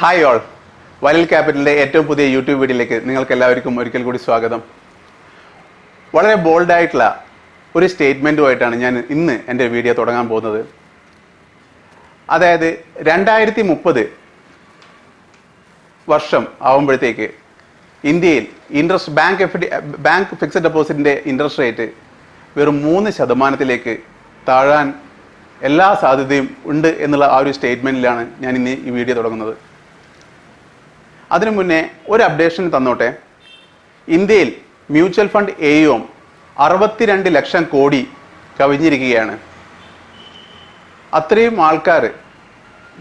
Hi all, വയലിൽ ക്യാപിറ്റലിൻ്റെ ഏറ്റവും പുതിയ യൂട്യൂബ് വീഡിയോയിലേക്ക് നിങ്ങൾക്ക് എല്ലാവർക്കും ഒരിക്കൽ കൂടി സ്വാഗതം. വളരെ ബോൾഡായിട്ടുള്ള ഒരു സ്റ്റേറ്റ്മെൻറ്റുമായിട്ടാണ് ഞാൻ ഇന്ന് എൻ്റെ വീഡിയോ തുടങ്ങാൻ പോകുന്നത്. അതായത് 2030 വർഷം ആവുമ്പോഴത്തേക്ക് ഇന്ത്യയിൽ ബാങ്ക് ഫിക്സഡ് ഡെപ്പോസിറ്റിൻ്റെ ഇൻട്രസ്റ്റ് റേറ്റ് വെറും 3% താഴാൻ എല്ലാ സാധ്യതയും ഉണ്ട് എന്നുള്ള ആ ഒരു സ്റ്റേറ്റ്മെൻറ്റിലാണ് ഞാൻ ഇന്ന് ഈ വീഡിയോ തുടങ്ങുന്നത്. അതിനു മുന്നേ ഒരു അപ്ഡേഷൻ തന്നോട്ടെ. ഇന്ത്യയിൽ mutual fund AUM 62 lakh crore കവിഞ്ഞിരിക്കുകയാണ്. അത്രയും ആൾക്കാർ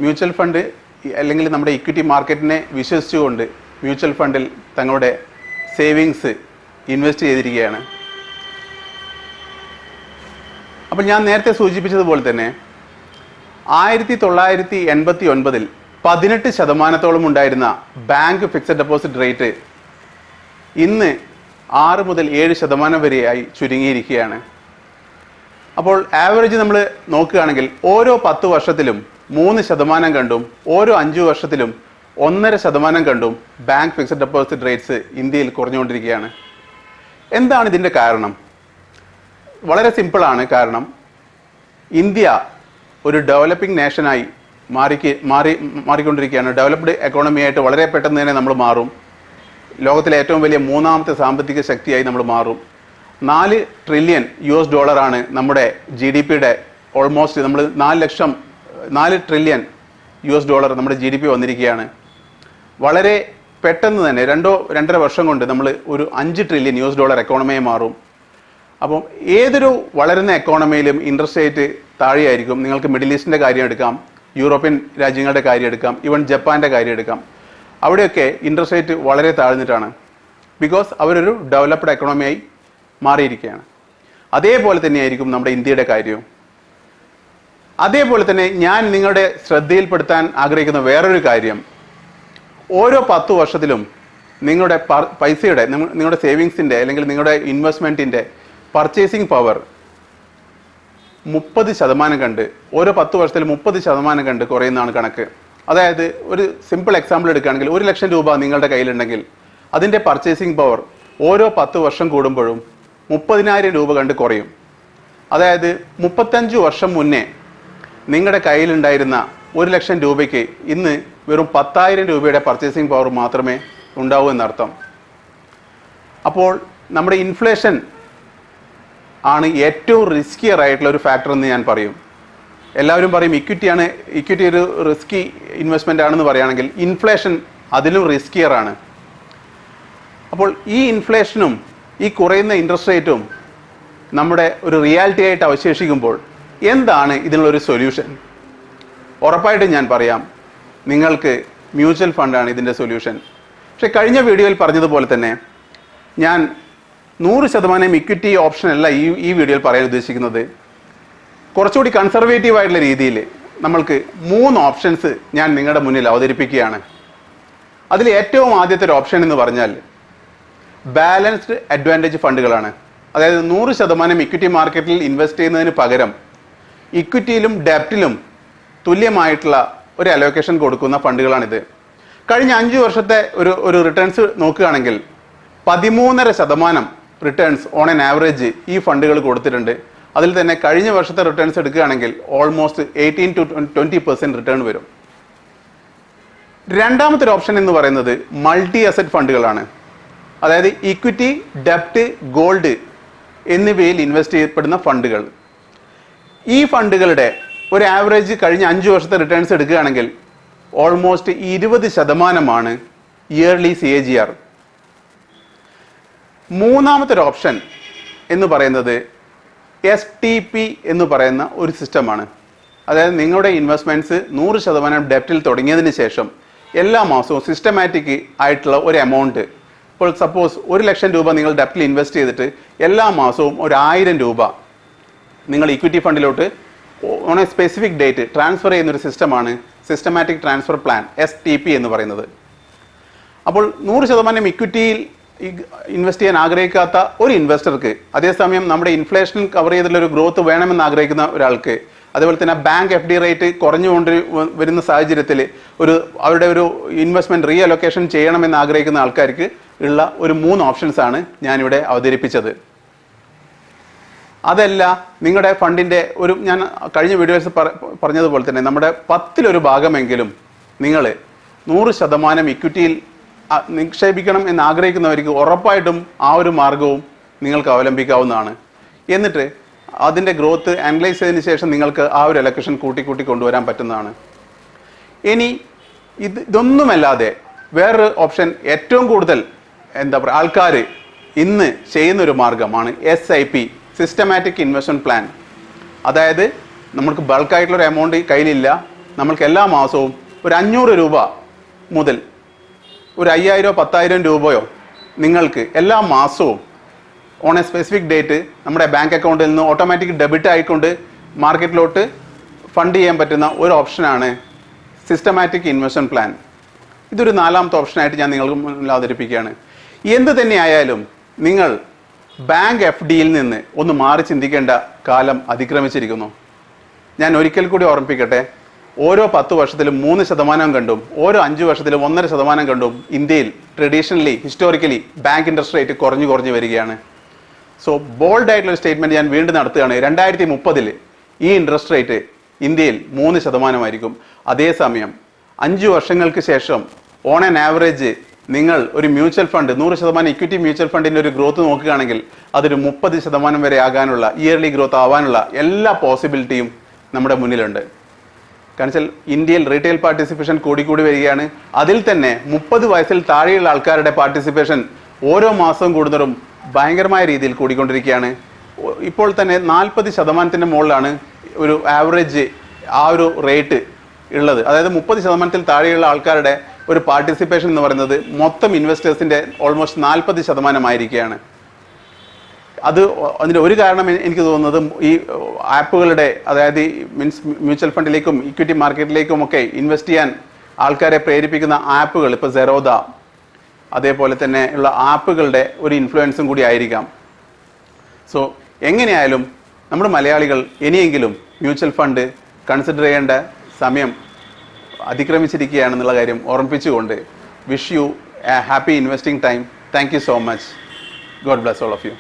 മ്യൂച്വൽ ഫണ്ട് അല്ലെങ്കിൽ നമ്മുടെ ഇക്വിറ്റി മാർക്കറ്റിനെ വിശ്വസിച്ചുകൊണ്ട് മ്യൂച്വൽ ഫണ്ടിൽ തങ്ങളുടെ സേവിങ്സ് ഇൻവെസ്റ്റ് ചെയ്തിരിക്കുകയാണ്. അപ്പോൾ ഞാൻ നേരത്തെ സൂചിപ്പിച്ചതുപോലെ തന്നെ 1989 18% ഉണ്ടായിരുന്ന ബാങ്ക് ഫിക്സഡ് ഡെപ്പോസിറ്റ് റേറ്റ് ഇന്ന് 6 മുതൽ 7% വരെയായി ചുരുങ്ങിയിരിക്കുകയാണ്. അപ്പോൾ ആവറേജ് നമ്മൾ നോക്കുകയാണെങ്കിൽ ഓരോ 10 വർഷത്തിലും 3% കണ്ടും ഓരോ 5 വർഷത്തിലും 1.5% കണ്ടും ബാങ്ക് ഫിക്സഡ് ഡെപ്പോസിറ്റ് റേറ്റ്സ് ഇന്ത്യയിൽ കുറഞ്ഞുകൊണ്ടിരിക്കുകയാണ്. എന്താണ് ഇതിൻ്റെ കാരണം? വളരെ സിമ്പിളാണ്. കാരണം ഇന്ത്യ ഒരു ഡെവലപ്പിംഗ് നേഷനായി മാറിക്കൊണ്ടിരിക്കുകയാണ്. ഡെവലപ്ഡ് എക്കോണമിയായിട്ട് വളരെ പെട്ടെന്ന് തന്നെ നമ്മൾ മാറും. ലോകത്തിലെ ഏറ്റവും വലിയ 3ാമത്തെ സാമ്പത്തിക ശക്തിയായി നമ്മൾ മാറും. $4 ട്രില്യൺ നമ്മുടെ GDPയുടെ ഓൾമോസ്റ്റ് നമ്മൾ 4 ട്രില്യൺ US നമ്മുടെ GDP വന്നിരിക്കുകയാണ്. വളരെ പെട്ടെന്ന് തന്നെ 2-2.5 വർഷം കൊണ്ട് നമ്മൾ ഒരു $5 ട്രില്യൺ എക്കോണമിയായി മാറും. അപ്പം ഏതൊരു വളരുന്ന എക്കോണമിയിലും ഇൻട്രസ്റ്റ് റേറ്റ് താഴെയായിരിക്കും. നിങ്ങൾക്ക് മിഡിൽ ഈസ്റ്റിൻ്റെ കാര്യം എടുക്കാം, യൂറോപ്യൻ രാജ്യങ്ങളുടെ കാര്യം എടുക്കാം, ഈവൻ ജപ്പാൻ്റെ കാര്യം എടുക്കാം. അവിടെയൊക്കെ ഇൻട്രസ്റ്റ് റേറ്റ് വളരെ താഴ്ന്നിട്ടാണ്. ബിക്കോസ് അവരൊരു ഡെവലപ്ഡ് എക്കോണമിയായി മാറിയിരിക്കുകയാണ്. അതേപോലെ തന്നെയായിരിക്കും നമ്മുടെ ഇന്ത്യയുടെ കാര്യവും. അതേപോലെ തന്നെ ഞാൻ നിങ്ങളുടെ ശ്രദ്ധയിൽപ്പെടുത്താൻ ആഗ്രഹിക്കുന്ന വേറൊരു കാര്യം, ഓരോ 10 വർഷത്തിലും നിങ്ങളുടെ പൈസയുടെ നിങ്ങളുടെ സേവിങ്സിൻ്റെ അല്ലെങ്കിൽ നിങ്ങളുടെ ഇൻവെസ്റ്റ്മെൻറ്റിൻ്റെ പർച്ചേസിങ് പവർ 30% കണ്ട് ഓരോ 10 വർഷത്തിൽ 30% കണ്ട് കുറയുന്നതാണ് കണക്ക്. അതായത് ഒരു സിമ്പിൾ എക്സാമ്പിൾ എടുക്കുകയാണെങ്കിൽ 1 ലക്ഷം രൂപ നിങ്ങളുടെ കയ്യിലുണ്ടെങ്കിൽ അതിൻ്റെ പർച്ചേസിങ് പവർ ഓരോ 10 വർഷം കൂടുമ്പോഴും 30,000 രൂപ കണ്ട് കുറയും. അതായത് 35 വർഷം മുന്നേ നിങ്ങളുടെ കയ്യിലുണ്ടായിരുന്ന 1 ലക്ഷം രൂപയ്ക്ക് ഇന്ന് വെറും 10,000 രൂപയുടെ പർച്ചേസിങ് പവർ മാത്രമേ ഉണ്ടാവൂ എന്നർത്ഥം. അപ്പോൾ നമ്മുടെ ഇൻഫ്ലേഷൻ ആണ് ഏറ്റവും റിസ്കിയർ ആയിട്ടുള്ള ഒരു ഫാക്ടർ എന്ന് ഞാൻ പറയും. എല്ലാവരും പറയും ഇക്വിറ്റി ഒരു റിസ്കി ഇൻവെസ്റ്റ്മെൻ്റ് ആണെന്ന് പറയുകയാണെങ്കിൽ ഇൻഫ്ലേഷൻ അതിലും റിസ്കിയർ ആണ്. അപ്പോൾ ഈ ഇൻഫ്ലേഷനും ഈ കുറയുന്ന ഇൻട്രസ്റ്റ് റേറ്റും നമ്മുടെ ഒരു റിയാലിറ്റി ആയിട്ട് അവശേഷിക്കുമ്പോൾ എന്താണ് ഇതിനുള്ളൊരു സൊല്യൂഷൻ? ഉറപ്പായിട്ടും ഞാൻ പറയാം, നിങ്ങൾക്ക് മ്യൂച്വൽ ഫണ്ടാണ് ഇതിൻ്റെ സൊല്യൂഷൻ. പക്ഷേ കഴിഞ്ഞ വീഡിയോയിൽ പറഞ്ഞതുപോലെ തന്നെ ഞാൻ 100% ഇക്വിറ്റി ഓപ്ഷൻ അല്ല ഈ വീഡിയോയിൽ പറയാൻ ഉദ്ദേശിക്കുന്നത്. കുറച്ചുകൂടി കൺസർവേറ്റീവ് ആയിട്ടുള്ള രീതിയിൽ നമ്മൾക്ക് 3 ഓപ്ഷൻസ് ഞാൻ നിങ്ങളുടെ മുന്നിൽ അവതരിപ്പിക്കുകയാണ്. അതിൽ ഏറ്റവും ആദ്യത്തെ ഒരു ഓപ്ഷൻ എന്ന് പറഞ്ഞാൽ ബാലൻസ്ഡ് അഡ്വാൻറ്റേജ് ഫണ്ടുകളാണ്. അതായത് 100% ഇക്വിറ്റി മാർക്കറ്റിൽ ഇൻവെസ്റ്റ് ചെയ്യുന്നതിന് പകരം ഇക്വിറ്റിയിലും ഡെപ്റ്റിലും തുല്യമായിട്ടുള്ള ഒരു അലോക്കേഷൻ കൊടുക്കുന്ന ഫണ്ടുകളാണിത്. കഴിഞ്ഞ 5 വർഷത്തെ ഒരു റിട്ടേൺസ് നോക്കുകയാണെങ്കിൽ 13.5% റിട്ടേൺസ് ഓൺ ആൻ ആവറേജ് ഈ ഫണ്ടുകൾ കൊടുത്തിട്ടുണ്ട്. അതിൽ തന്നെ കഴിഞ്ഞ വർഷത്തെ റിട്ടേൺസ് എടുക്കുകയാണെങ്കിൽ ഓൾമോസ്റ്റ് 18 to 20% റിട്ടേൺ വരും. രണ്ടാമത്തെ ഒരു ഓപ്ഷൻ എന്ന് പറയുന്നത് മൾട്ടി അസറ്റ് ഫണ്ടുകളാണ്. അതായത് ഇക്വിറ്റി, ഡെപ്റ്റ്, ഗോൾഡ് എന്നിവയിൽ ഇൻവെസ്റ്റ് ചെയ്യപ്പെടുന്ന ഫണ്ടുകൾ. ഈ ഫണ്ടുകളുടെ ഒരു ആവറേജ് കഴിഞ്ഞ 5 വർഷത്തെ റിട്ടേൺസ് എടുക്കുകയാണെങ്കിൽ ഓൾമോസ്റ്റ് 20% ഇയർലി CAGR. മൂന്നാമത്തെ ഒരു ഓപ്ഷൻ എന്ന് പറയുന്നത് STP എന്ന് പറയുന്ന ഒരു സിസ്റ്റമാണ്. അതായത് നിങ്ങളുടെ ഇൻവെസ്റ്റ്മെൻറ്റ്സ് 100% ഡെപ്റ്റിൽ തുടങ്ങിയതിന് ശേഷം എല്ലാ മാസവും സിസ്റ്റമാറ്റിക് ആയിട്ടുള്ള ഒരു എമൗണ്ട്, ഇപ്പോൾ സപ്പോസ് 1 ലക്ഷം രൂപ നിങ്ങൾ ഡെപ്റ്റിൽ ഇൻവെസ്റ്റ് ചെയ്തിട്ട് എല്ലാ മാസവും 1,000 രൂപ നിങ്ങൾ ഇക്വിറ്റി ഫണ്ടിലോട്ട് on a specific date transfer ചെയ്യുന്നൊരു സിസ്റ്റമാണ് സിസ്റ്റമാറ്റിക് ട്രാൻസ്ഫർ പ്ലാൻ, STP എന്ന് പറയുന്നത്. അപ്പോൾ 100% ഇക്വിറ്റിയിൽ ഇൻവെസ്റ്റ് ചെയ്യാൻ ആഗ്രഹിക്കാത്ത ഒരു ഇൻവെസ്റ്റർക്ക്, അതേസമയം നമ്മുടെ ഇൻഫ്ലേഷൻ കവർ ചെയ്തിട്ടുള്ള ഒരു ഗ്രോത്ത് വേണമെന്ന് ആഗ്രഹിക്കുന്ന ഒരാൾക്ക് അതേപോലെ തന്നെ ബാങ്ക് FD റേറ്റ് കുറഞ്ഞുകൊണ്ട് വരുന്ന സാഹചര്യത്തിൽ അവരുടെ ഒരു ഇൻവെസ്റ്റ്മെന്റ് റീ അലൊക്കേഷൻ ചെയ്യണമെന്ന് ആഗ്രഹിക്കുന്ന ആൾക്കാർക്ക് ഉള്ള ഒരു 3 ഓപ്ഷൻസ് ആണ് ഞാനിവിടെ അവതരിപ്പിച്ചത്. അതല്ല, നിങ്ങളുടെ ഫണ്ടിന്റെ ഞാൻ കഴിഞ്ഞ വീഡിയോസ് പറഞ്ഞതുപോലെ തന്നെ നമ്മുടെ 10-1 ഭാഗമെങ്കിലും നിങ്ങൾ 100% ഇക്വിറ്റിയിൽ നിക്ഷേപിക്കണം എന്ന് ആഗ്രഹിക്കുന്നവർക്ക് ഉറപ്പായിട്ടും ആ ഒരു മാർഗവും നിങ്ങൾക്ക് അവലംബിക്കാവുന്നതാണ്. എന്നിട്ട് അതിൻ്റെ ഗ്രോത്ത് അനലൈസ് ചെയ്തതിന് ശേഷം നിങ്ങൾക്ക് ആ ഒരു അലൊക്കേഷൻ കൂട്ടി കൊണ്ടുവരാൻ പറ്റുന്നതാണ്. ഇനി ഇതൊന്നുമല്ലാതെ വേറൊരു ഓപ്ഷൻ ഏറ്റവും കൂടുതൽ ആൾക്കാർ ഇന്ന് ചെയ്യുന്നൊരു മാർഗമാണ് SIP, സിസ്റ്റമാറ്റിക് ഇൻവെസ്റ്റ്മെന്റ് പ്ലാൻ. അതായത് നമ്മൾക്ക് ബൾക്കായിട്ടുള്ളൊരു എമൗണ്ട് കയ്യിലില്ല, നമ്മൾക്ക് എല്ലാ മാസവും ഒരു 500 രൂപ മുതൽ ഒരു 5000 10,000 രൂപയോ നിങ്ങൾക്ക് എല്ലാ മാസവും ഓൺ എ സ്പെസിഫിക് ഡേറ്റ് നമ്മുടെ ബാങ്ക് അക്കൗണ്ടിൽ നിന്ന് ഓട്ടോമാറ്റിക് ഡെബിറ്റ് ആയിക്കൊണ്ട് മാർക്കറ്റിലോട്ട് ഫണ്ട് ചെയ്യാൻ പറ്റുന്ന ഒരു ഓപ്ഷനാണ് സിസ്റ്റമാറ്റിക് ഇൻവെസ്റ്റ്മെന്റ് പ്ലാൻ. ഇതൊരു 4ാമത്തെ ഓപ്ഷനായിട്ട് ഞാൻ നിങ്ങൾക്ക് മുന്നിൽ അവതരിപ്പിക്കുകയാണ്. എന്ത് തന്നെയായാലും നിങ്ങൾ ബാങ്ക് FDയിൽ നിന്ന് ഒന്ന് മാറി ചിന്തിക്കേണ്ട കാലം അതിക്രമിച്ചിരിക്കുന്നു. ഞാൻ ഒരിക്കൽ കൂടി ഓർമ്മിപ്പിക്കട്ടെ, ഓരോ 10 വർഷത്തിലും 3% കണ്ടും ഓരോ 5 വർഷത്തിലും 1.5% കണ്ടും ഇന്ത്യയിൽ traditionally historically bank interest rate കുറഞ്ഞു വരികയാണ്. സോ ബോൾഡ് ആയിട്ടുള്ള സ്റ്റേറ്റ്മെന്റ് ഞാൻ വീണ്ടും നടത്തുകയാണ്. 2030 ഈ ഇൻട്രസ്റ്റ് റേറ്റ് ഇന്ത്യയിൽ 3% ആയിരിക്കും. അതേസമയം 5 വർഷങ്ങൾക്ക് ശേഷം ഓൺ ആൻ ആവറേജ് നിങ്ങൾ ഒരു മ്യൂച്വൽ ഫണ്ട് 100% ഇക്വിറ്റി മ്യൂച്വൽ ഫണ്ടിന്റെ ഒരു ഗ്രോത്ത് നോക്കുകയാണെങ്കിൽ അതൊരു 30% വരെ ആകാനുള്ള ഇയർലി ഗ്രോത്ത് ആവാനുള്ള എല്ലാ പോസിബിലിറ്റിയും നമ്മുടെ മുന്നിലുണ്ട്. കാരണം വെച്ചാൽ ഇന്ത്യയിൽ റീറ്റെയിൽ പാർട്ടിസിപ്പേഷൻ കൂടി വരികയാണ്. അതിൽ തന്നെ 30 വയസ്സിൽ താഴെയുള്ള ആൾക്കാരുടെ പാർട്ടിസിപ്പേഷൻ ഓരോ മാസവും കൂടുന്നതും ഭയങ്കരമായ രീതിയിൽ കൂടിക്കൊണ്ടിരിക്കുകയാണ്. ഇപ്പോൾ തന്നെ 40% മുകളിലാണ് ഒരു ആവറേജ് ആ ഒരു റേറ്റ് ഉള്ളത്. അതായത് 30% താഴെയുള്ള ആൾക്കാരുടെ ഒരു പാർട്ടിസിപ്പേഷൻ എന്ന് പറയുന്നത് മൊത്തം ഇൻവെസ്റ്റേഴ്സിന്റെ ഓൾമോസ്റ്റ് 40% ആയിരിക്കുകയാണ്. അതിൻ്റെ ഒരു കാരണം എനിക്ക് തോന്നുന്നത് ഈ ആപ്പുകളുടെ, അതായത് മ്യൂച്വൽ ഫണ്ടിലേക്കും ഇക്വിറ്റി മാർക്കറ്റിലേക്കും ഒക്കെ ഇൻവെസ്റ്റ് ചെയ്യാൻ ആൾക്കാരെ പ്രേരിപ്പിക്കുന്ന ആപ്പുകൾ, ഇപ്പോൾ സെറോദ അതേപോലെ തന്നെ ഉള്ള ആപ്പുകളുടെ ഒരു ഇൻഫ്ലുവൻസും കൂടി ആയിരിക്കാം. സോ എങ്ങനെയായാലും നമ്മുടെ മലയാളികൾ ഇനിയെങ്കിലും മ്യൂച്വൽ ഫണ്ട് കൺസിഡർ ചെയ്യേണ്ട സമയം അതിക്രമിച്ചിരിക്കുകയാണെന്നുള്ള കാര്യം ഓർമ്മിപ്പിച്ചുകൊണ്ട് wish you a happy investing time. Thank you so much. God bless all of U.